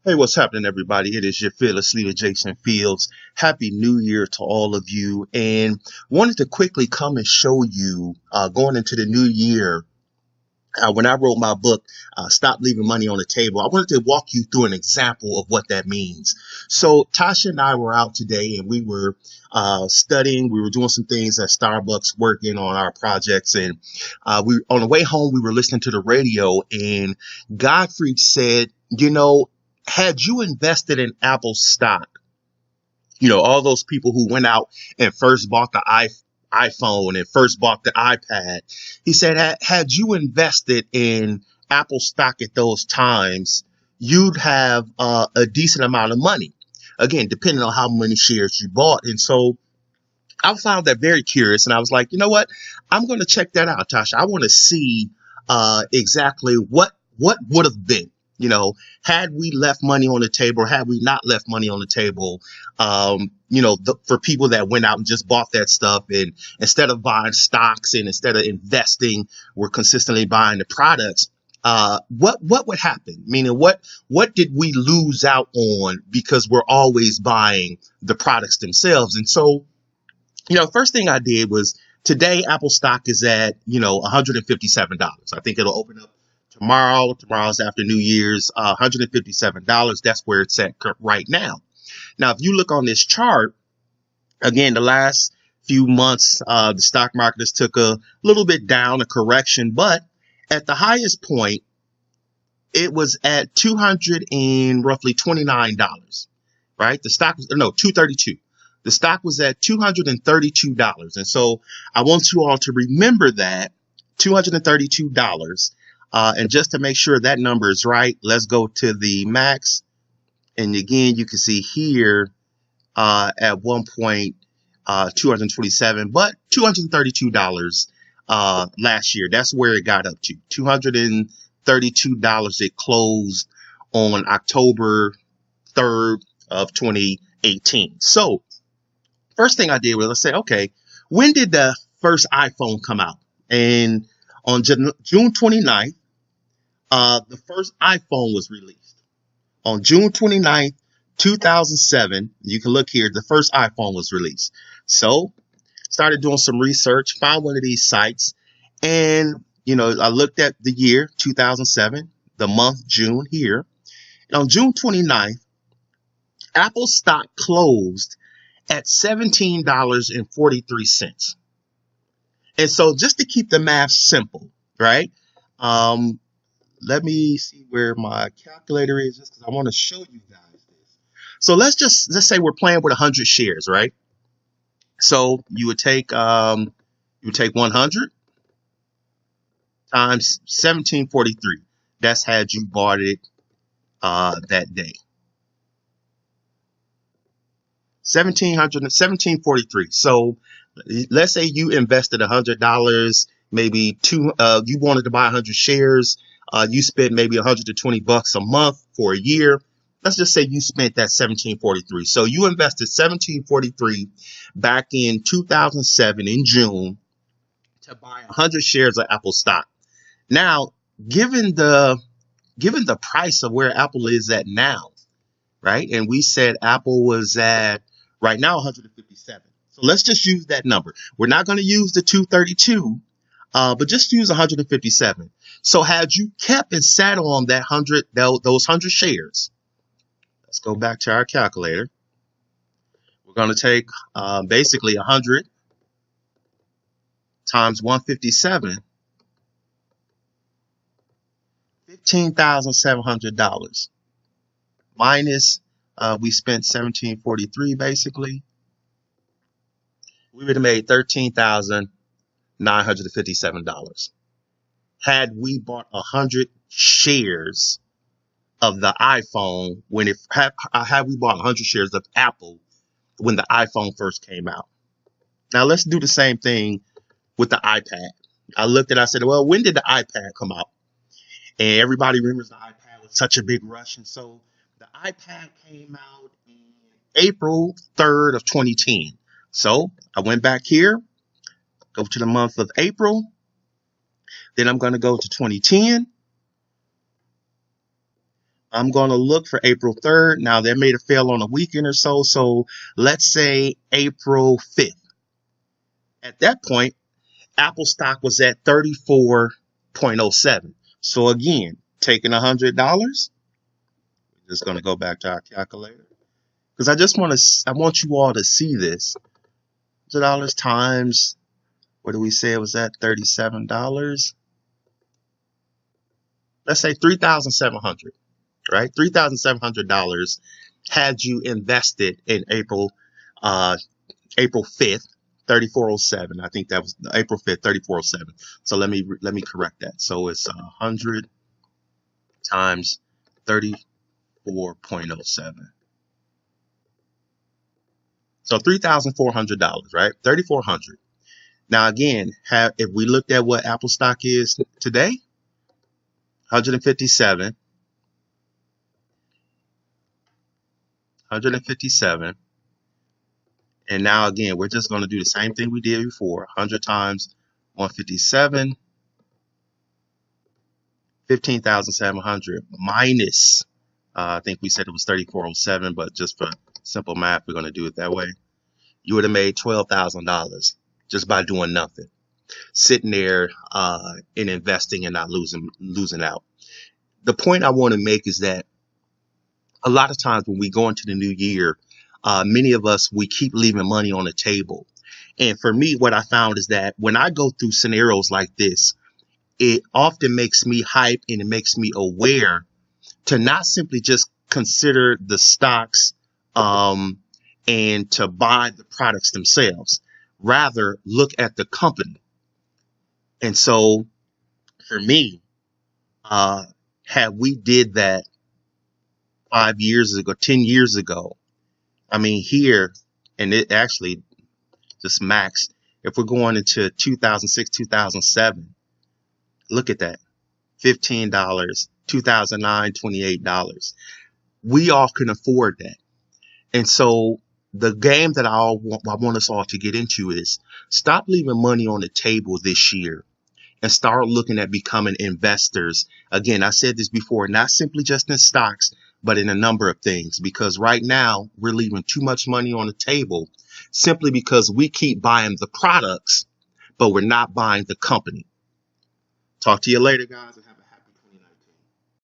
Hey, what's happening, everybody? It is your fearless leader, Jason Fields. Happy New Year to all of you. And wanted to quickly come and show you, going into the new year, when I wrote my book, Stop Leaving Money on the Table, I wanted to walk you through an example of what that means. So Tasha and I were out today and we were studying. We were doing some things at Starbucks, working on our projects. And on the way home, we were listening to the radio, and Godfrey said, had you invested in Apple stock, all those people who went out and first bought the iPhone and first bought the iPad, he said, had you invested in Apple stock at those times, you'd have a decent amount of money. Again, depending on how many shares you bought. And so I found that very curious. And I was like, you know what? I'm going to check that out, Tasha. I want to see exactly what would have been. Had we left money on the table, or had we not left money on the table, for people that went out and just bought that stuff, and instead of buying stocks and instead of investing, we're consistently buying the products, what would happen? Meaning, what did we lose out on because we're always buying the products themselves? And so, first thing I did was, today Apple stock is at, $157. I think it'll open up tomorrow's after New Year's, $157. That's where it's at right now. Now, if you look on this chart, again, the last few months, the stock market has took a little bit down, a correction, but at the highest point, it was at roughly $29, right? The stock was, no, $232. The stock was at $232. And so I want you all to remember that $232. And just to make sure that number is right, let's go to the max. And again, you can see here at one point, 227, but $232 last year. That's where it got up to. $232. It closed on October 3rd of 2018. So first thing I did was, let's say, okay, when did the first iPhone come out? And on June 29th, the first iPhone was released. On June 29th, 2007, you can look here, the first iPhone was released. So started doing some research, found one of these sites, and, I looked at the year 2007, the month June here. And on June 29th, Apple stock closed at $17.43. And so just to keep the math simple, right? Let me see where my calculator is, just because I want to show you guys this. So let's say we're playing with 100 shares, right? So you would take 100 times 1743. That's had you bought it that day. 1743. So let's say you invested $100, maybe you wanted to buy 100 shares. You spent maybe $120 a month for a year. Let's just say you spent that 1743. So you invested 1743 back in 2007 in June to buy 100 shares of Apple stock. Now, given the price of where Apple is at now, right? And we said Apple was at right now 157. So let's just use that number. We're not going to use the 232. But just use 157. So had you kept and sat on that those 100 shares, let's go back to our calculator. We're going to take basically 100 times 157, $15,700 minus we spent 1743 basically. We would have made $13,957. Had we bought 100 shares of the iPhone had we bought 100 shares of Apple when the iPhone first came out. Now let's do the same thing with the iPad. I said, well, when did the iPad come out? And everybody remembers the iPad was such a big rush. And so the iPad came out in April 3rd of 2010. So I went back here, go to the month of April. Then I'm going to go to 2010. I'm going to look for April 3rd. Now, they may have fell on a weekend or so. So let's say April 5th. At that point, Apple stock was at 34.07. So again, taking $100, just going to go back to our calculator because I want you all to see this. $100 times, what do we say it was at? $37. Let's say 3,700, right? $3,700 had you invested in April 5th, 3407. I think that was April 5th, 3407. So let me correct that. So it's 100 times 34.07. So $3,400, right? 3,400. Now again, if we looked at what Apple stock is today, 157. And now again, we're just going to do the same thing we did before. 100 times 157, 15,700 minus, I think we said it was 3407, but just for simple math, we're going to do it that way. You would have made $12,000 just by doing nothing, sitting there and investing and not losing out. The point I want to make is that a lot of times when we go into the new year, many of us, we keep leaving money on the table. And for me, what I found is that when I go through scenarios like this, it often makes me hype and it makes me aware to not simply just consider the stocks and to buy the products themselves. Rather, look at the company. And so for me, had we did that 5 years ago, 10 years ago, I mean, here, and it actually just maxed. If we're going into 2006, 2007, look at that. $15, 2009, $28. We all can afford that. And so the game that I want us all to get into is stop leaving money on the table this year and start looking at becoming investors. Again, I said this before, not simply just in stocks, but in a number of things, because right now we're leaving too much money on the table simply because we keep buying the products, but we're not buying the company. Talk to you later, guys.